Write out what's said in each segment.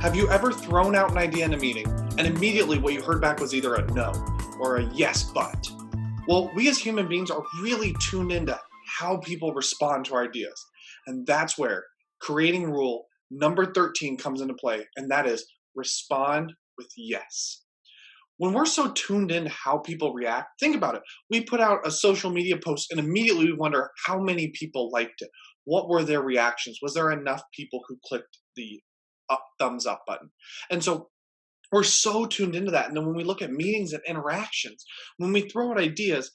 Have you ever thrown out an idea in a meeting and immediately what you heard back was either a no or a yes, but? Well, we as human beings are really tuned into how people respond to our ideas. And that's where creating rule number 13 comes into play, and that is respond with yes. When we're so tuned in to how people react, think about it. We put out a social media post and immediately we wonder how many people liked it. What were their reactions? Was there enough people who clicked the thumbs up button? And so we're so tuned into that. And then when we look at meetings and interactions, when we throw out ideas,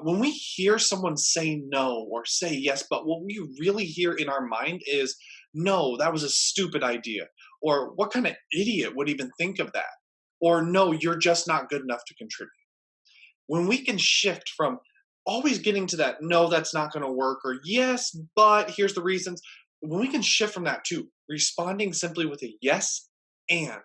when we hear someone say no or say yes, but what we really hear in our mind is, no, that was a stupid idea. Or what kind of idiot would even think of that? Or no, you're just not good enough to contribute. When we can shift from always getting to that, no, that's not going to work, or yes, but here's the reasons. When we can shift from that to responding simply with a yes, and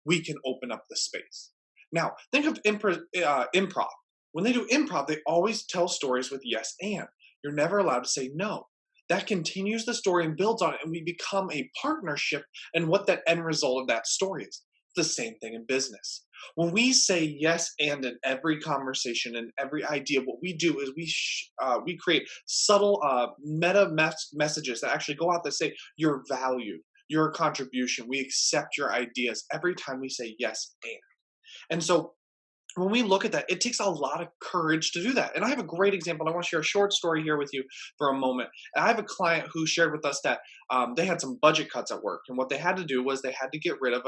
we can open up the space. Now, think of improv. When they do improv, they always tell stories with yes, and. You're never allowed to say no. That continues the story and builds on it, and we become a partnership and what that end result of that story is. The same thing in business. When we say yes and in every conversation and every idea, what we do is we create subtle meta messages that actually go out that say you're valued, your contribution. We accept your ideas every time we say yes and. And so when we look at that, it takes a lot of courage to do that. And I have a great example. I want to share a short story here with you for a moment. And I have a client who shared with us that they had some budget cuts at work. And what they had to do was they had to get rid of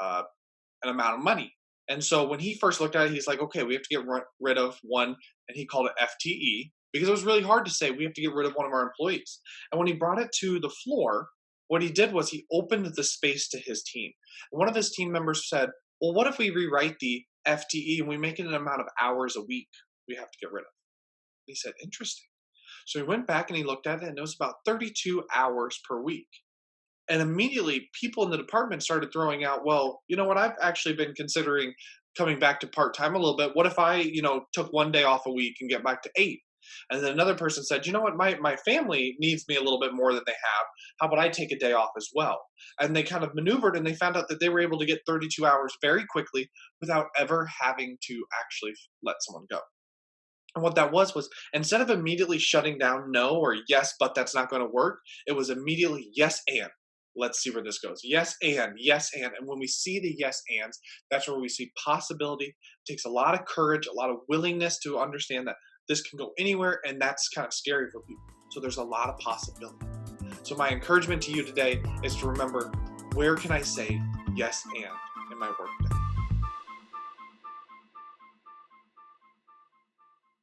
an amount of money. And so when he first looked at it, he's like, okay, we have to get rid of one. And he called it FTE because it was really hard to say we have to get rid of one of our employees. And when he brought it to the floor, what he did was he opened the space to his team. And one of his team members said, well, what if we rewrite the FTE and we make it an amount of hours a week we have to get rid of? And he said, interesting. So he went back and he looked at it, and it was about 32 hours per week. And immediately people in the department started throwing out, well, you know what, I've actually been considering coming back to part-time a little bit. What if I, took one day off a week and get back to 8? And then another person said, you know what, my family needs me a little bit more than they have. How about I take a day off as well? And they kind of maneuvered, and they found out that they were able to get 32 hours very quickly without ever having to actually let someone go. And what that was instead of immediately shutting down no or yes, but that's not going to work, it was immediately yes and. Let's see where this goes. Yes and, yes and. And when we see the yes ands, that's where we see possibility. It takes a lot of courage, a lot of willingness to understand that this can go anywhere, and that's kind of scary for people. So there's a lot of possibility. So my encouragement to you today is to remember, where can I say yes and in my work day?